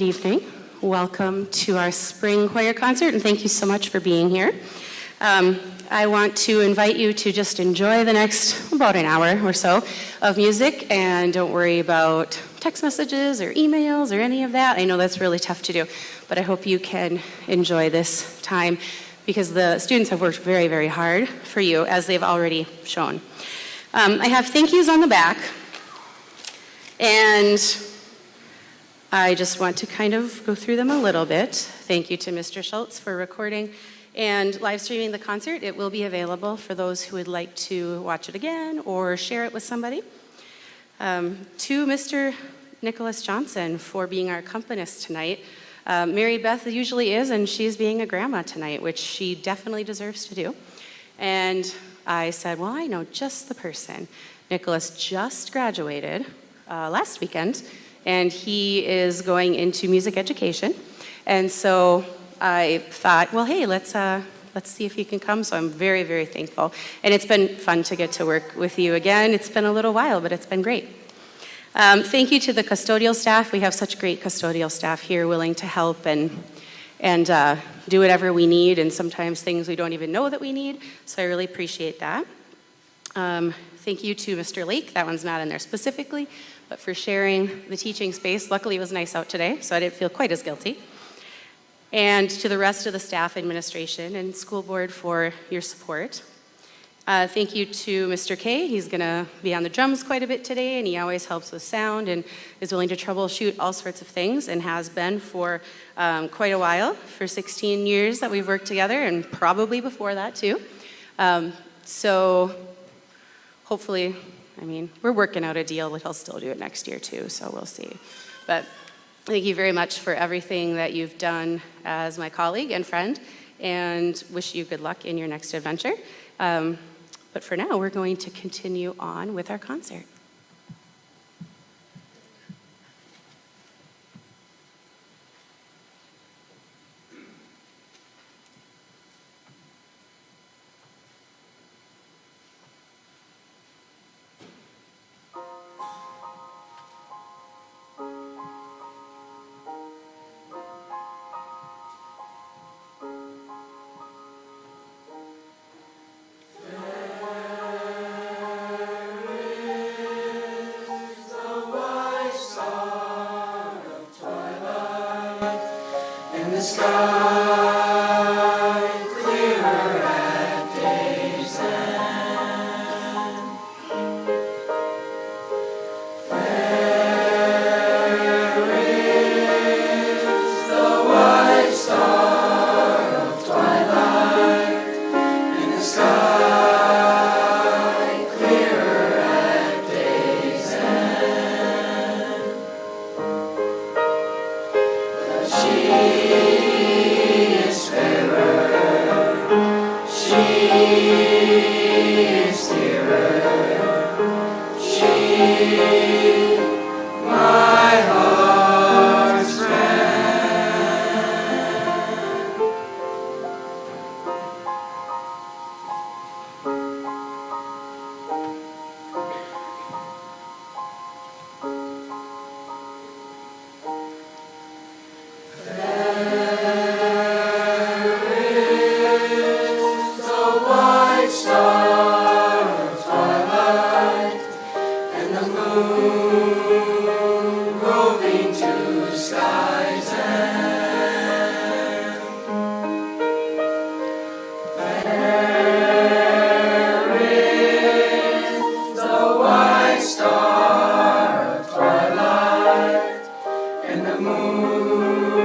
Good evening. Welcome to our spring choir concert, and thank you so much for being here. I want to invite you to just enjoy the next about an hour or so of music, and don't worry about text messages or emails or any of that. I know that's really tough to do, but I hope you can enjoy this time because the students have worked very, very hard for you, as they've already shown. I have thank yous on the back, and I just want to kind of go through them a little bit. Thank you to Mr. Schultz for recording and live streaming the concert. It will be available for those who would like to watch it again or share it with somebody. To Mr. Nicholas Johnson for being our accompanist tonight. Mary Beth usually is, and she's being a grandma tonight, which she definitely deserves to do. And I said, well, I know just the person. Nicholas just graduated last weekend, and he is going into music education. And so I thought, well, hey, let's see if you can come. So I'm very, very thankful. And it's been fun to get to work with you again. It's been a little while, but it's been great. Thank you to the custodial staff. We have such great custodial staff here willing to help and do whatever we need, and sometimes things we don't even know that we need. So I really appreciate that. Thank you to Mr. Lake. That one's not in there specifically, but for sharing the teaching space. Luckily, it was nice out today, so I didn't feel quite as guilty. And to the rest of the staff, administration, and school board for your support. Thank you to Mr. K. He's going to be on the drums quite a bit today, and he always helps with sound and is willing to troubleshoot all sorts of things and has been for quite a while, for 16 years that we've worked together, and probably before that too. So hopefully, I mean, we're working out a deal that he'll still do it next year too, so we'll see. But thank you very much for everything that you've done as my colleague and friend, and wish you good luck in your next adventure. But for now, we're going to continue on with our concert. And the moon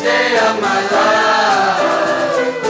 Day of my life.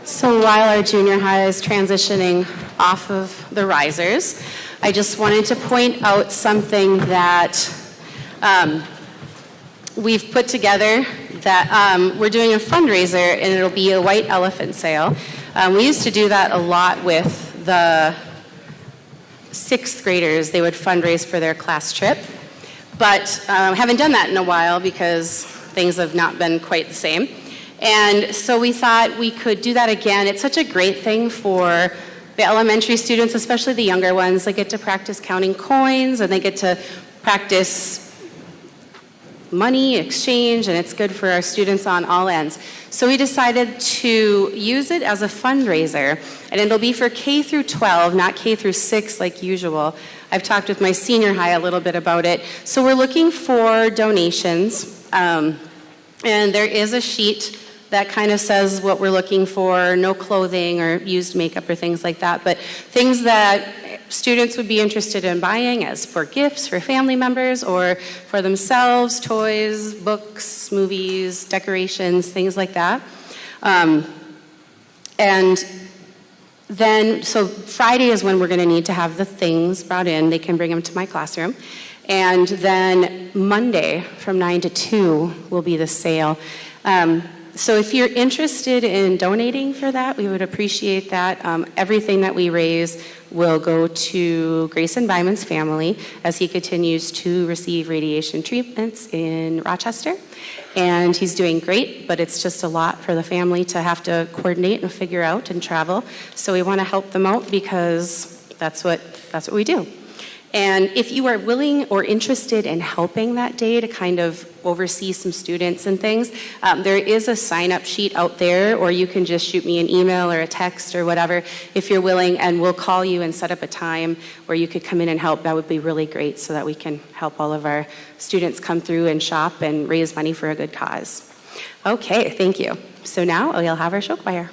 So while our junior high is transitioning off of the risers, I just wanted to point out something that we've put together that we're doing a fundraiser, and it'll be a white elephant sale. We used to do that a lot with the sixth graders. They would fundraise for their class trip, but haven't done that in a while because things have not been quite the same. And so we thought we could do that again. It's such a great thing for the elementary students, especially the younger ones. They get to practice counting coins, and they get to practice money exchange, and it's good for our students on all ends. So we decided to use it as a fundraiser, and it'll be for K through 12, not K through 6 like usual. I've talked with my senior high a little bit about it. So we're looking for donations, and there is a sheet that kind of says what we're looking for, no clothing or used makeup or things like that, but things that students would be interested in buying as for gifts for family members or for themselves, toys, books, movies, decorations, things like that. And then, so Friday is when we're going to need to have the things brought in. They can bring them to my classroom. And then Monday from 9 to 2 will be the sale. So if you're interested in donating for that, we would appreciate that. Everything that we raise will go to Grayson Byman's family as he continues to receive radiation treatments in Rochester. And he's doing great, but it's just a lot for the family to have to coordinate and figure out and travel. So we want to help them out because that's what we do. And if you are willing or interested in helping that day to kind of oversee some students and things, there is a sign-up sheet out there, or you can just shoot me an email or a text or whatever if you're willing, and we'll call you and set up a time where you could come in and help. That would be really great so that we can help all of our students come through and shop and raise money for a good cause. Okay, thank you. So now we'll have our show choir.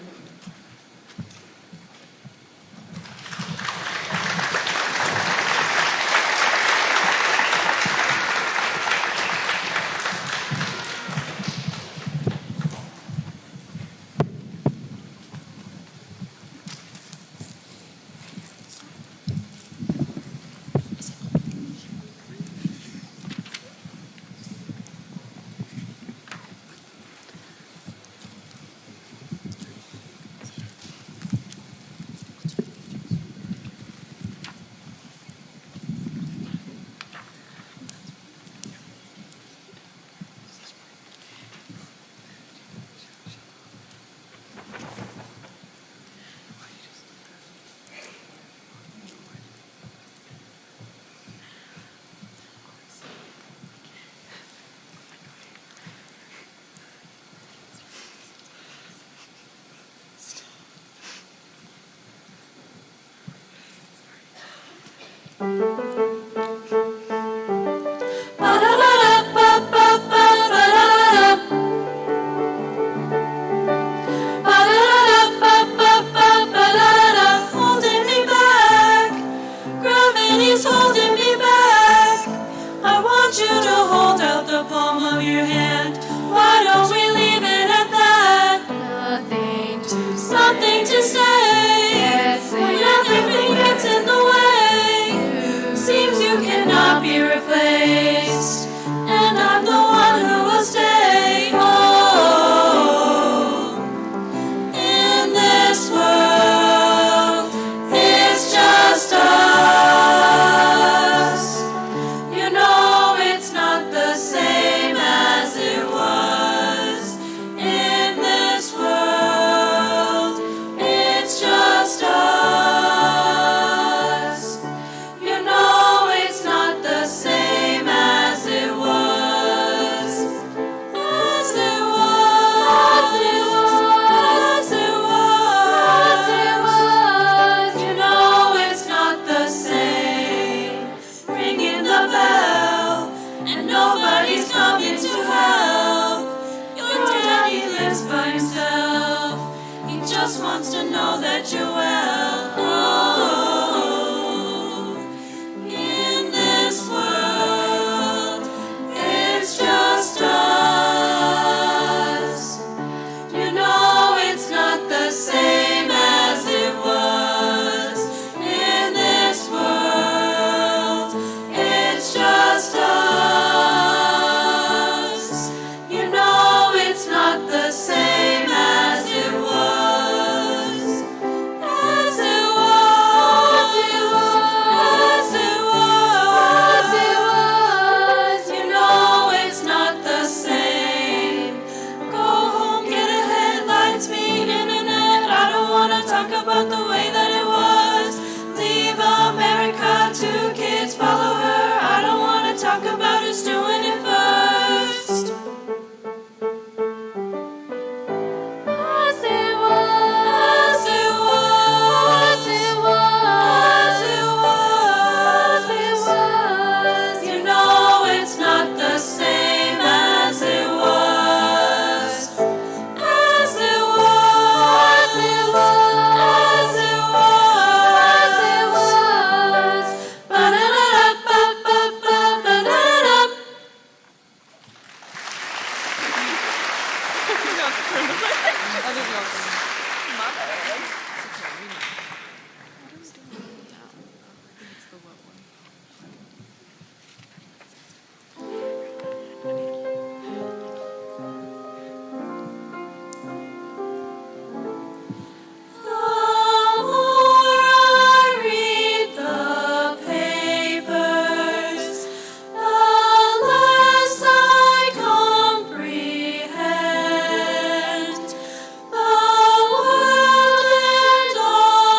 Say The world and all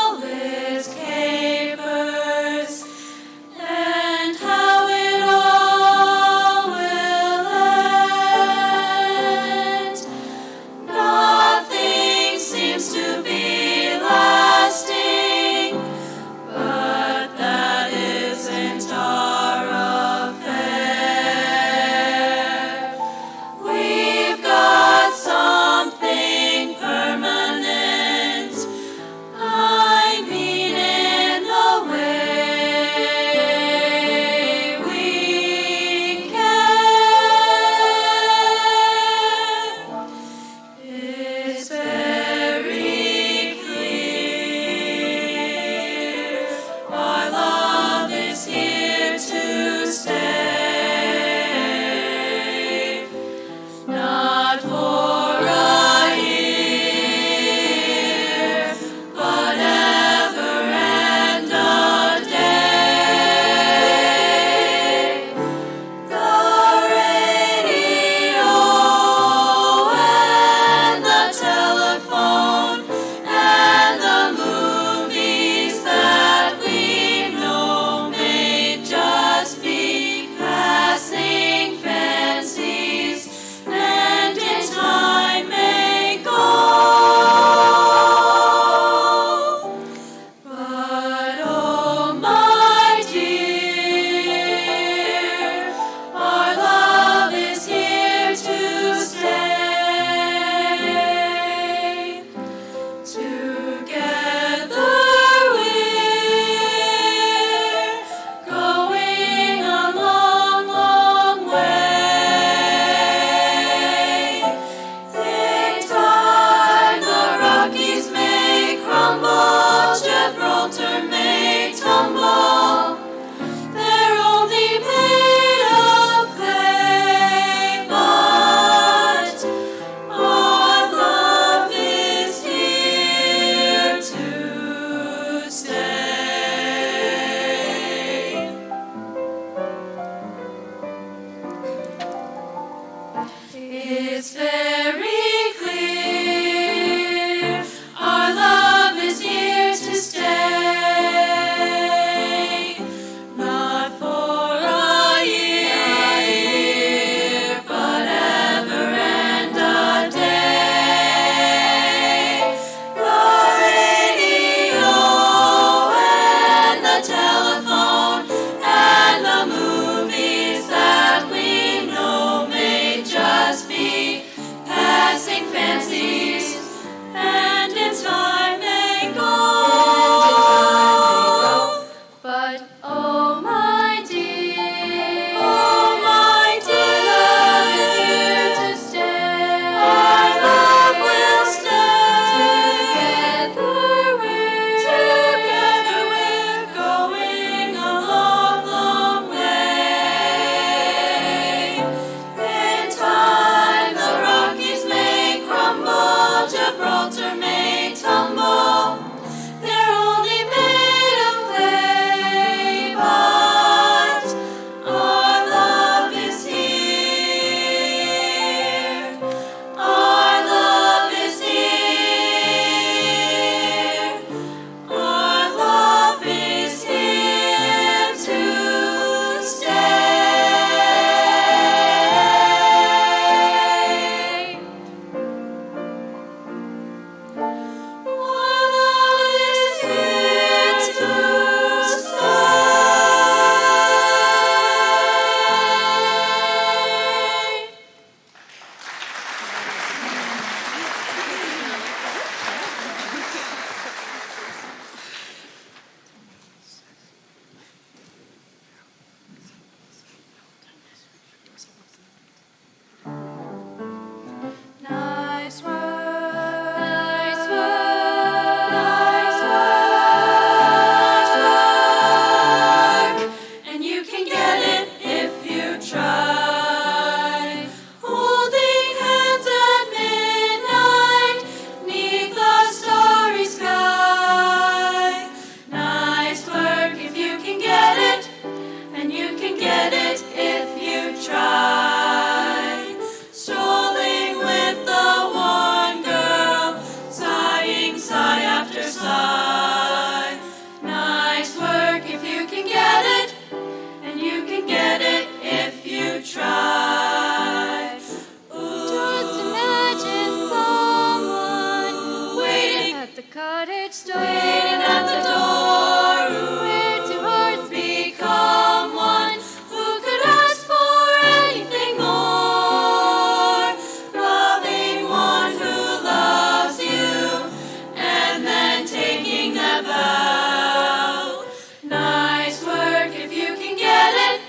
waiting at the door, where two hearts become one. Who could ask for anything more? Loving one who loves you, and then taking that vow. Nice work if you can get it,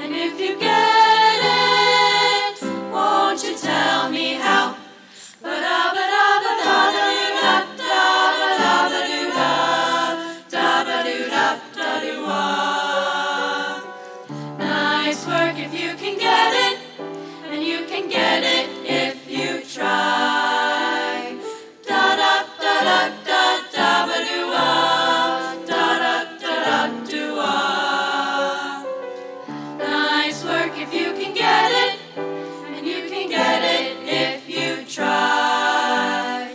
and if you get it, won't you tell me how? Nice work if you can get it, and you can get it if you try. Da da da da da da ba doo ah, da da da da doo ah. Nice work if you can get it, and you can get it if you try.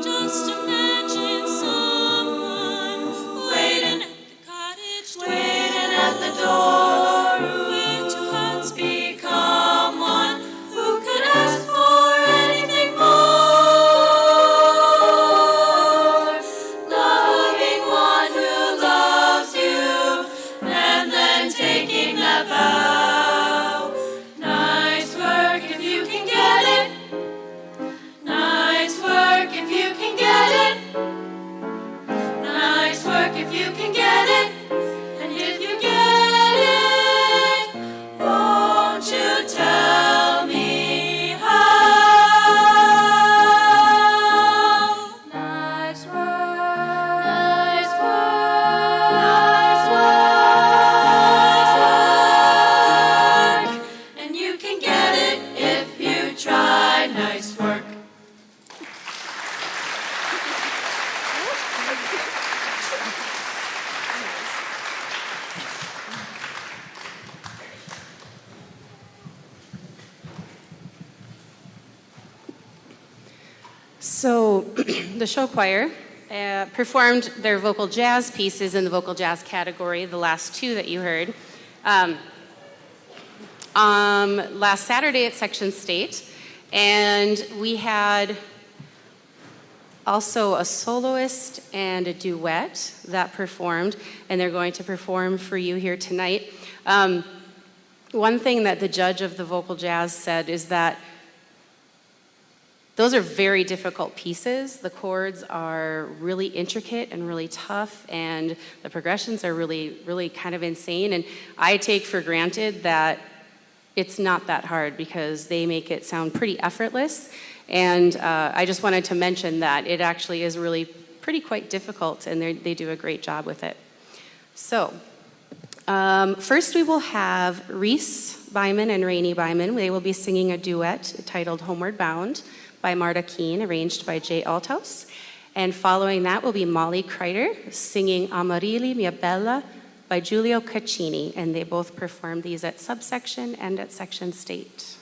Just imagine someone waiting at the cottage, waiting at the door, where two hearts become one. Who could ask for anything more? Loving one who loves you, and then taking that vow. Nice work if you can get it. Nice work if you can get it. Nice work if you can get it. And if you get it, won't you tell me how? Nice work. Nice work. Nice work. And you can get it if you try. Nice work. So the show choir performed their vocal jazz pieces in the vocal jazz category, the last two that you heard, last Saturday at Section State. And we had also a soloist and a duet that performed, and they're going to perform for you here tonight. One thing that the judge of the vocal jazz said is that those are very difficult pieces. The chords are really intricate and really tough, and the progressions are really, really kind of insane. And I take for granted that it's not that hard because they make it sound pretty effortless. And I just wanted to mention that it actually is really pretty quite difficult, and they do a great job with it. So first we will have Reese Byman and Rainey Byman. They will be singing a duet titled Homeward Bound by Marta Keene, arranged by Jay Althaus. And following that will be Molly Kreider singing Amarilli Mia Bella by Giulio Caccini, and they both performed these at Subsection and at Section State.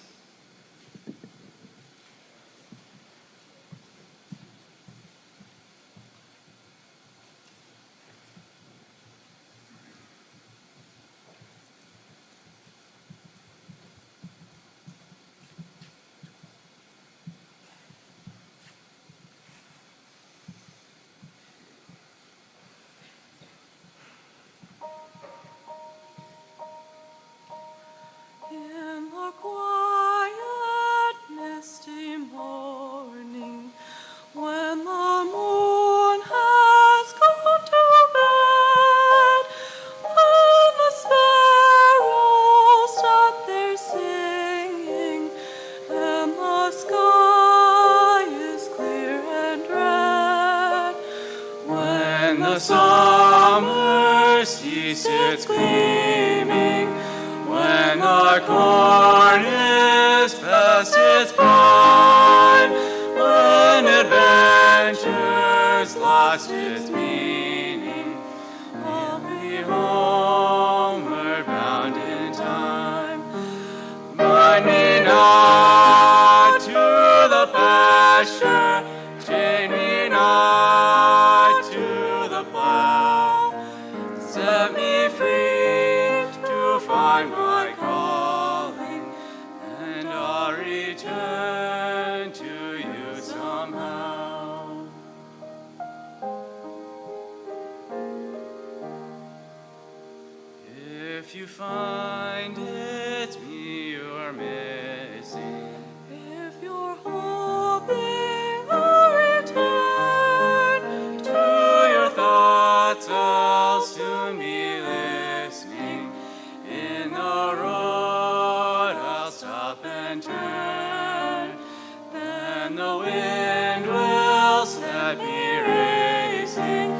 In the quiet, misty morning, when the moon has gone to bed, when the sparrows stop their singing, and the sky is clear and red, when the summer sea sits gleaming, when the corn is past its prime, when adventure's lost its meaning, I'll be homeward bound in time. Bind me not to the pasture, chain me not to the plow, set me free to find my calling, and I'll return to you somehow. find it's me you're missing. If you're hoping a return To your thoughts I'll soon be listening. In the road I'll stop and turn. Then the wind will set me racing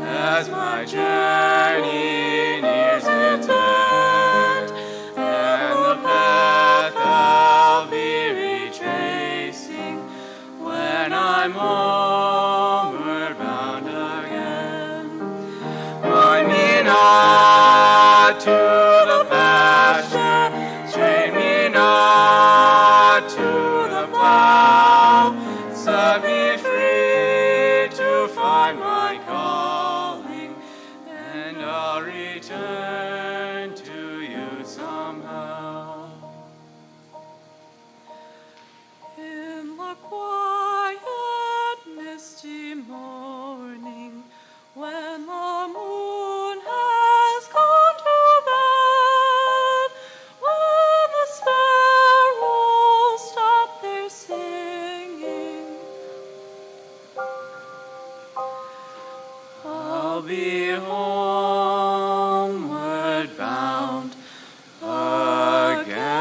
as my journey nears its end. And the path I'll be retracing when I'm homeward bound again. Bind me not to the pasture, strain me not to the plow. Set me free to find my calling, and I'll return to you somehow. in the quiet, misty morning, when the moon has gone to bed, when the sparrows stop their singing, I'll be homeward bound again.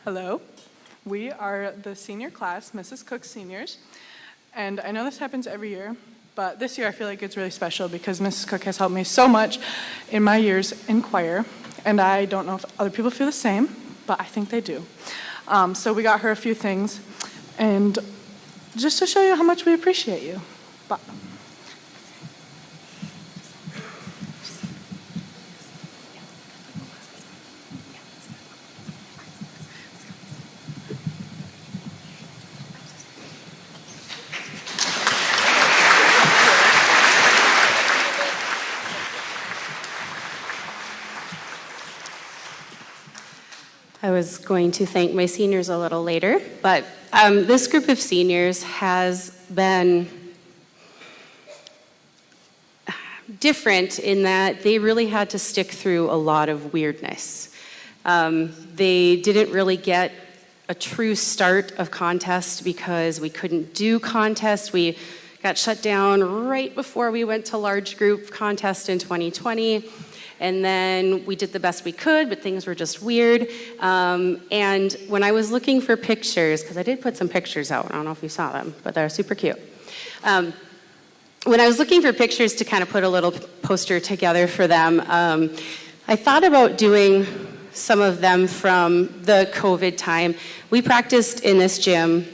Hello. We are the senior class, Mrs. Cook seniors. And I know this happens every year, but this year I feel like it's really special because Mrs. Cook has helped me so much in my years in choir. And I don't know if other people feel the same, but I think they do. So we got her a few things, and just to show you how much we appreciate you. But I was going to thank my seniors a little later, but this group of seniors has been different in that they really had to stick through a lot of weirdness. They didn't really get a true start of contest because we couldn't do contest. We got shut down right before we went to large group contest in 2020. And then we did the best we could, but things were just weird. And when I was looking for pictures, because I did put some pictures out, I don't know if you saw them, but they're super cute. When I was looking for pictures to kind of put a little poster together for them, I thought about doing some of them from the COVID time. We practiced in this gym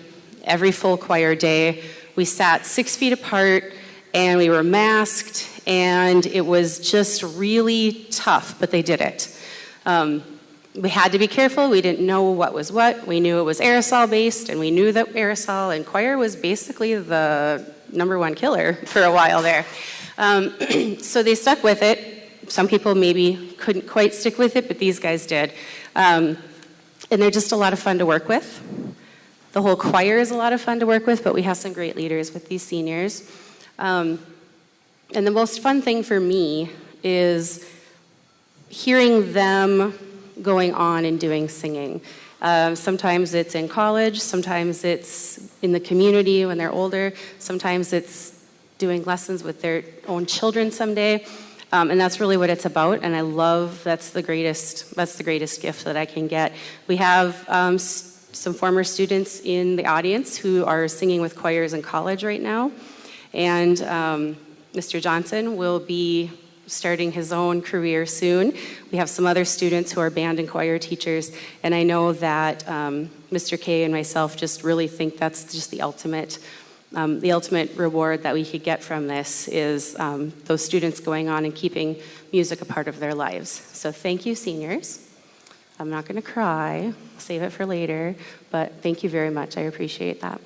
every full choir day. We sat 6 feet apart, and we were masked, and it was just really tough, but they did it. We had to be careful. We didn't know what was what. We knew it was aerosol-based, and we knew that aerosol and choir was basically the #1 killer for a while there. So they stuck with it. Some people maybe couldn't quite stick with it, but these guys did. And they're just a lot of fun to work with. The whole choir is a lot of fun to work with, but we have some great leaders with these seniors. And the most fun thing for me is hearing them going on and doing singing. Sometimes it's in college, sometimes it's in the community when they're older, sometimes it's doing lessons with their own children someday. And that's really what it's about, and I love that's the greatest gift that I can get. We have some former students in the audience who are singing with choirs in college right now. And Mr. Johnson will be starting his own career soon. We have some other students who are band and choir teachers, and I know that Mr. K and myself just really think that's just the ultimate reward that we could get from this is those students going on and keeping music a part of their lives. So thank you, seniors. I'm not going to cry, save it for later, but thank you very much. I appreciate that.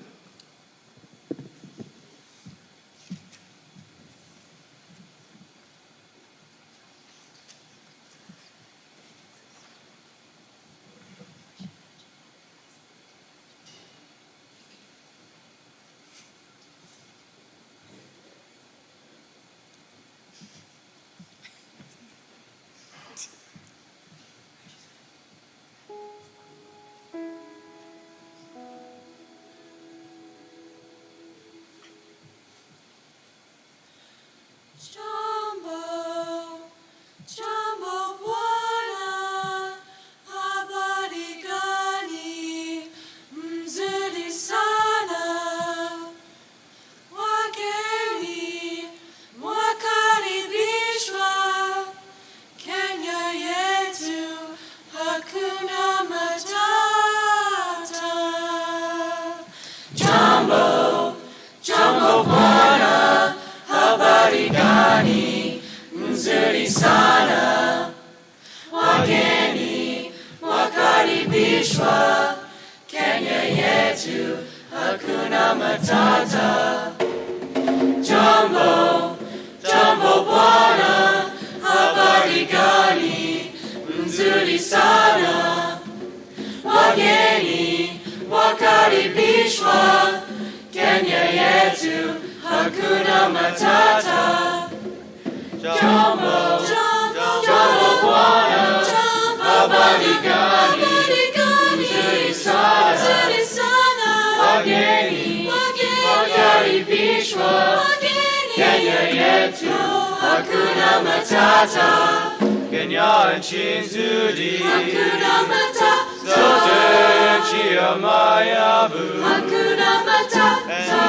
Kenya nchi nzuri, Hakuna Matata. Chia Maya Bu, Hakuna Matata.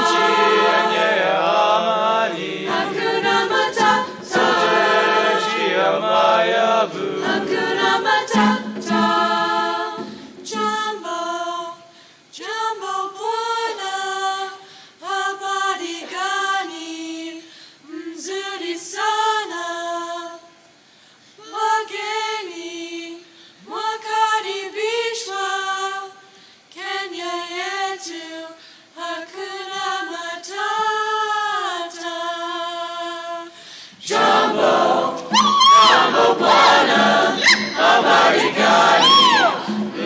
Amani, Hakuna Matata. Chia Maya Bu, Hakuna Matata. Jambo, Jambo Bwana, habari gani? Mzuri sana. Wageni mwakaribishwa. Kenya yetu hakuna matata.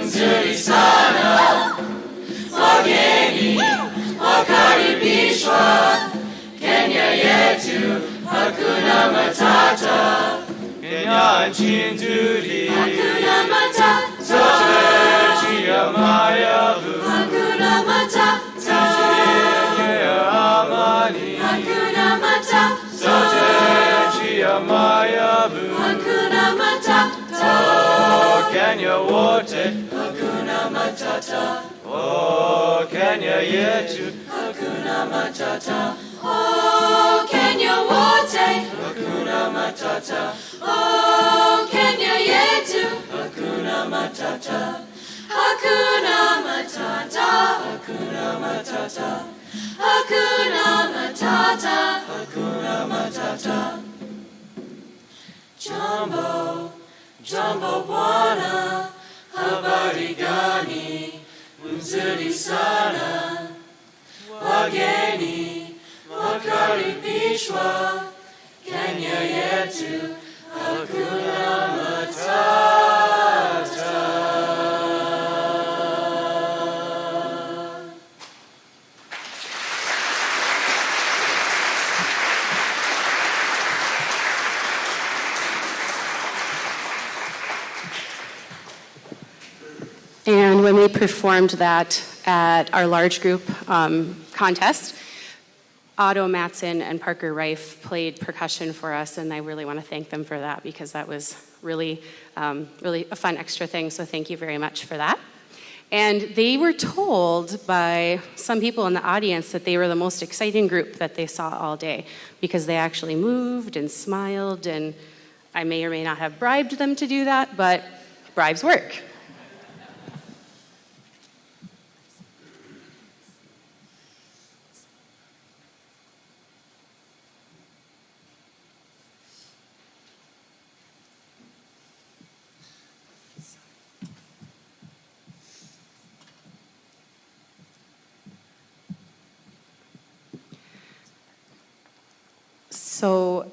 Nzuri sana, wageni wakaribishwa. Kenya yetu hakuna matata. Kenya nchi nzuri, Hakuna matata. Chia Maya Bu, Hakuna matata. amani, Hakuna matata. Chia Maya Bu, Hakuna matata. Kenya wote, Hakuna matata. oh Kenya yetu, Hakuna matata. Oh, Kenya wote. hakuna matata. Oh, Kenya yetu. Hakuna matata. Hakuna matata. Hakuna matata. Hakuna matata. Hakuna matata. Jambo, Jambo Bwana, habari gani? Mzuri sana. Wageni wakaribishwa. Kenya yetu hakuna matata. And when we performed that at our large group contest, Otto Matson and Parker Reif played percussion for us, and I really want to thank them for that because that was really, really a fun extra thing, so thank you very much for that. And they were told by some people in the audience that they were the most exciting group that they saw all day because they actually moved and smiled, and I may or may not have bribed them to do that, but bribes work. So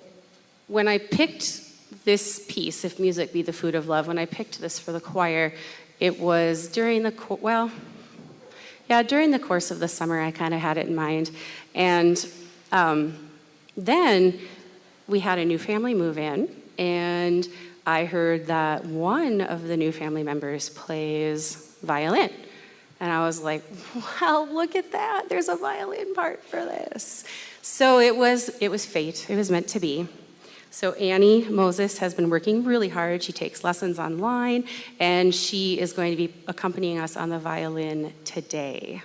when I picked this piece, If Music Be the Food of Love, when I picked this for the choir, it was during the course of the summer, I kind of had it in mind. And then we had a new family move in, and I heard that one of the new family members plays violin. And I was like, wow, look at that. There's a violin part for this. So it was fate. It was meant to be. So Annie Moses has been working really hard. She takes lessons online, and she is going to be accompanying us on the violin today.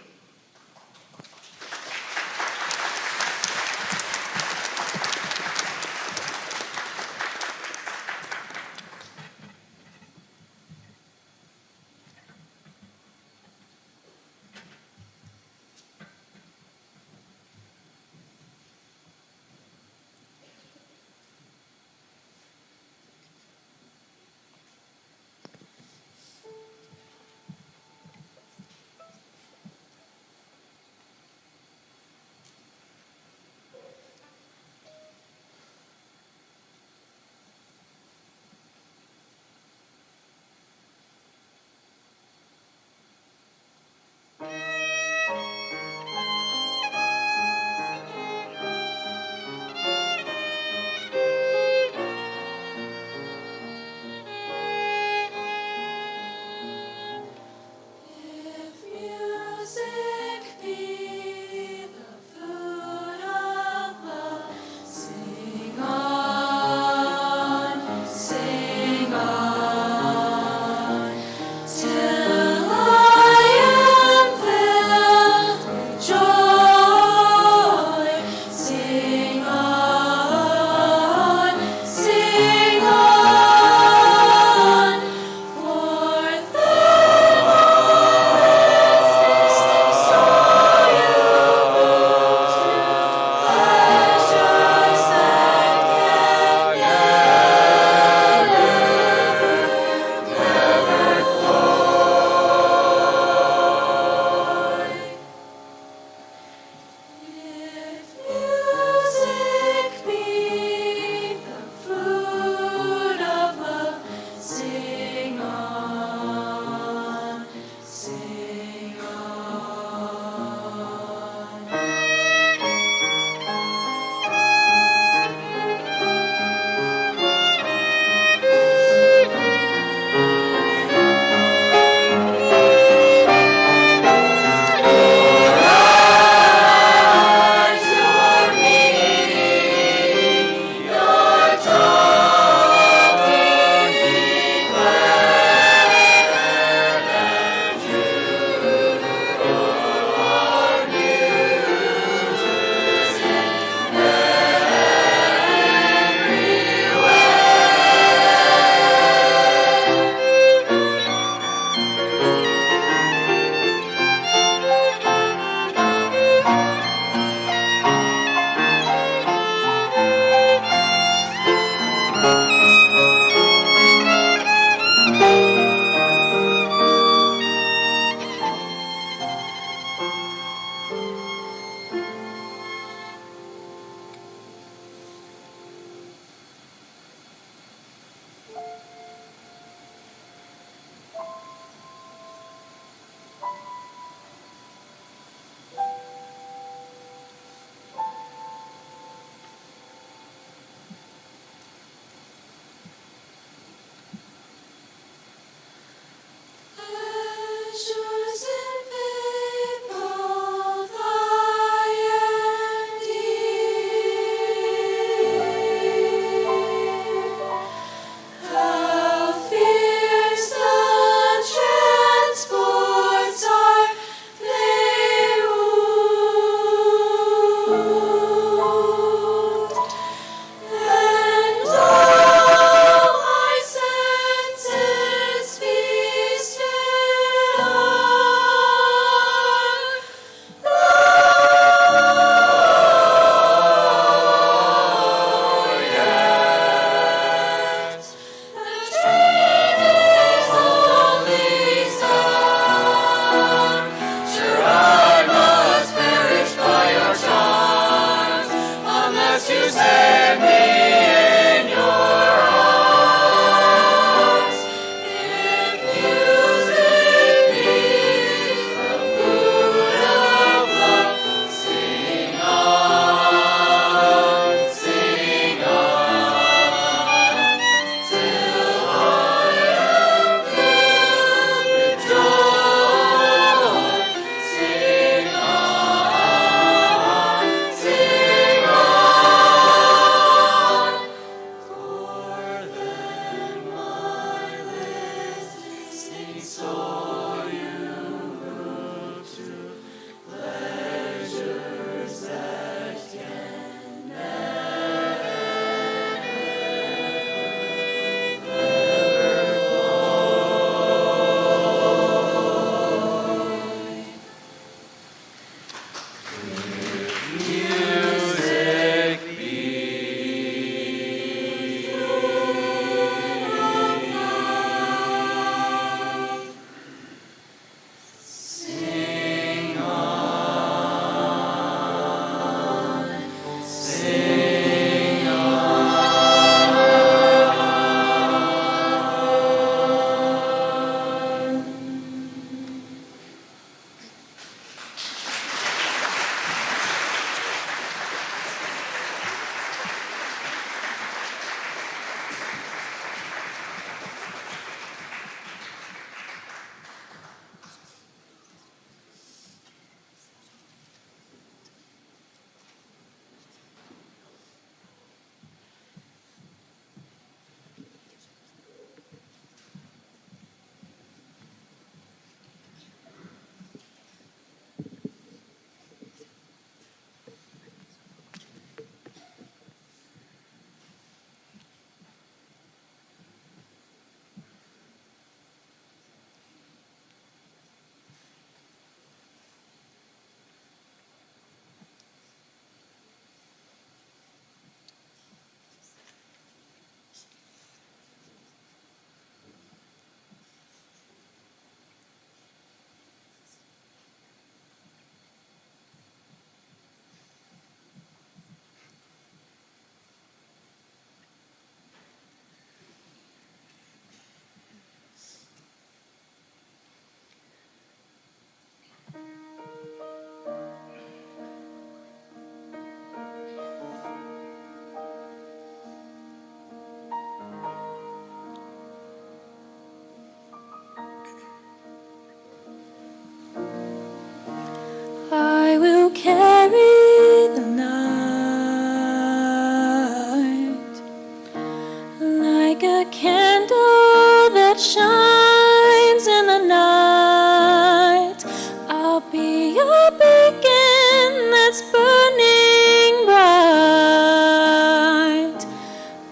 that shines in the night. I'll be a beacon that's burning bright.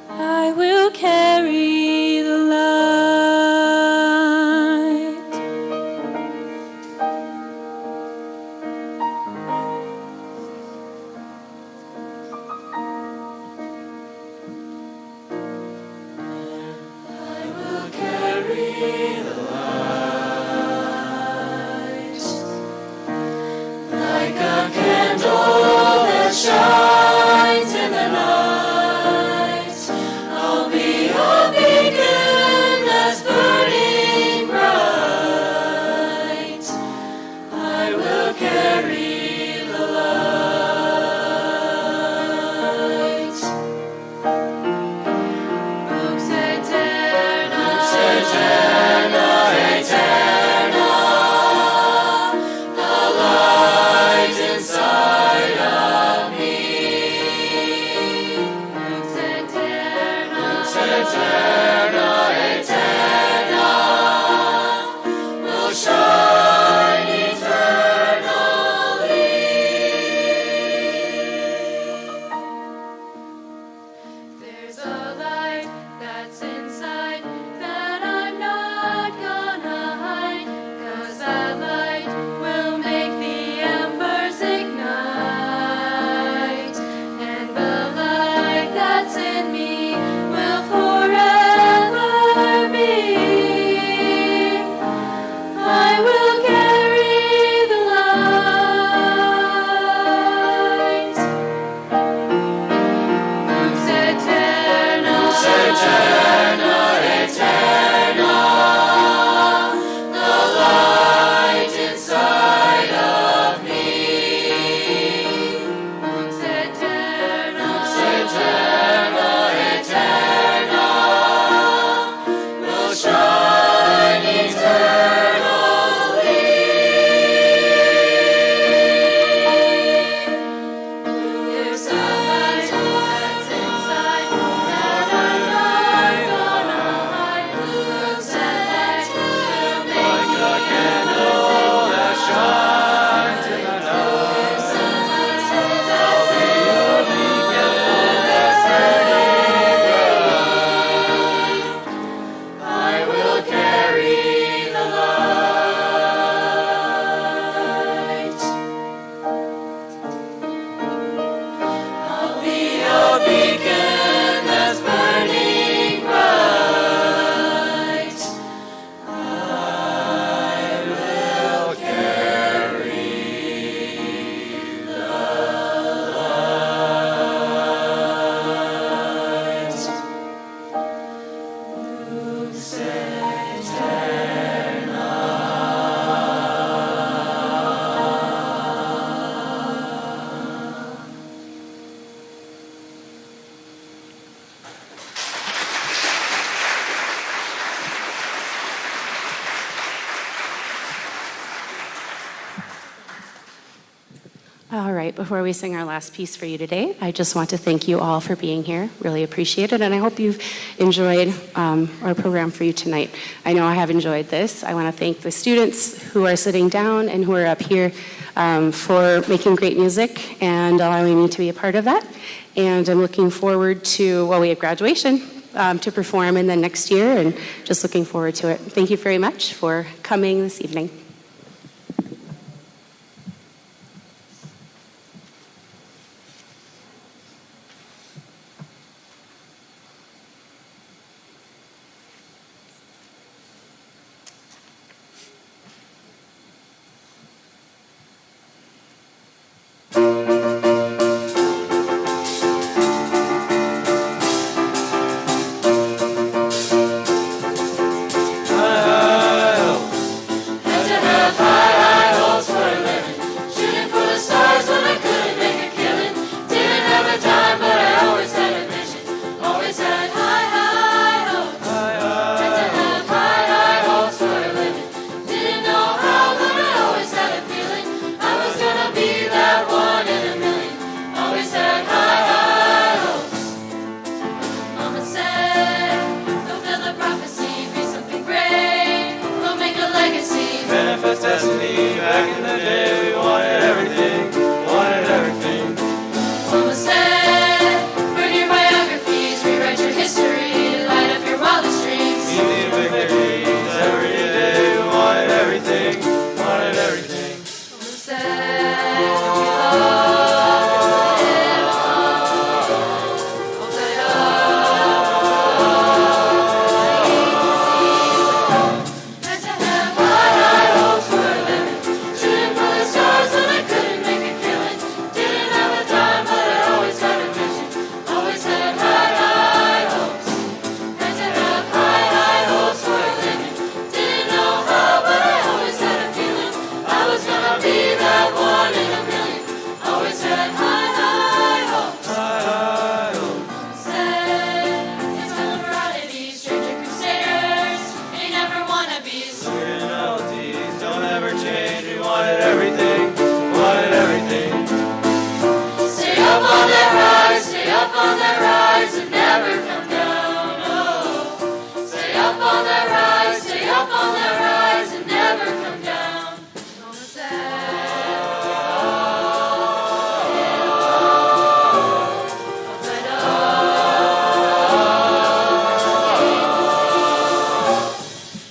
I will carry the light. I will carry the light like a candle that shines in the night. I'll be a beacon that's burning bright. I will carry the light. Lux eterna, eterna, the light inside of me. Lux eterna, eterna, will shine eternally. There's a light that's inside that I'm not gonna hide, 'cause that light will make the embers ignite, and the light that's in me will forever be. I will carry the light. Lux eterna, eterna, the light inside of me. Lux eterna, eterna, will shine eternally. There's a light that's inside that I'm not gonna hide. Lux eterna, like a candle that shines in the night. I'll be a beacon that's burning bright. I will carry the light. I'll be a beacon that's burning bright. I will carry the light. Lux eterna. All right, before we sing our last piece for you today, I just want to thank you all for being here. Really appreciate it, and I hope you've enjoyed our program for you tonight. I know I have enjoyed this. I want to thank the students who are sitting down and who are up here for making great music and allowing me to be a part of that. And I'm looking forward to, well, we have graduation to perform in the next year, and just looking forward to it. Thank you very much for coming this evening. Hand to up on that rise, stay up on that rise, and never come down. On the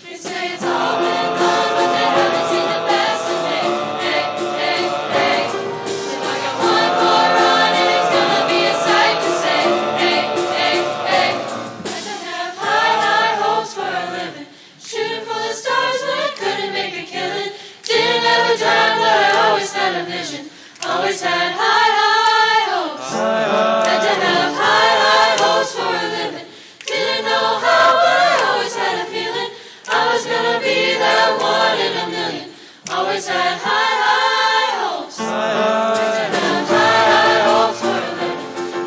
they say it's all been done, but they haven't seen the best of me. Hey, hey, hey. So I got one more run and it's gonna be a sight to say. Hey, hey, hey. I don't have high, high hopes for a living. Shooting for the stars when I couldn't make a killing. Didn't have a time, but I always had a vision. Always had high, high hopes. Had to have high, high hopes for a living. Didn't know how, but I always had a feeling I was gonna be that one in a million. Always had high, high hopes. Had to have high, high hopes for a living.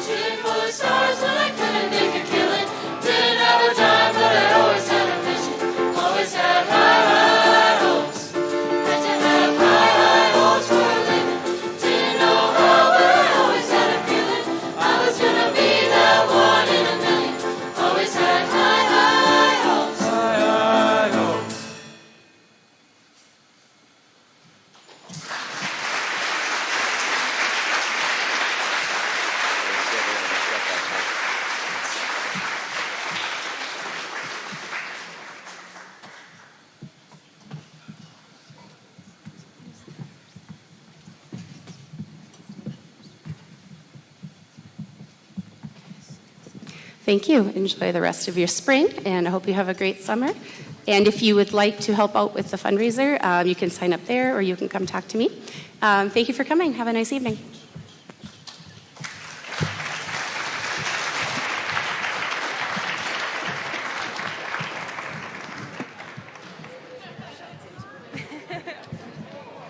Shooting for the stars when I couldn't make a killing. Didn't have a dime, but I always had a vision. Always had high, high hopes. Had to have high, high hopes for a living. Didn't know how, but I always had a feeling I was gonna be that one in a million. Always had high, high hopes. Thank you. Enjoy the rest of your spring, and I hope you have a great summer. And if you would like to help out with the fundraiser, you can sign up there or you can come talk to me. Thank you for coming. Have a nice evening.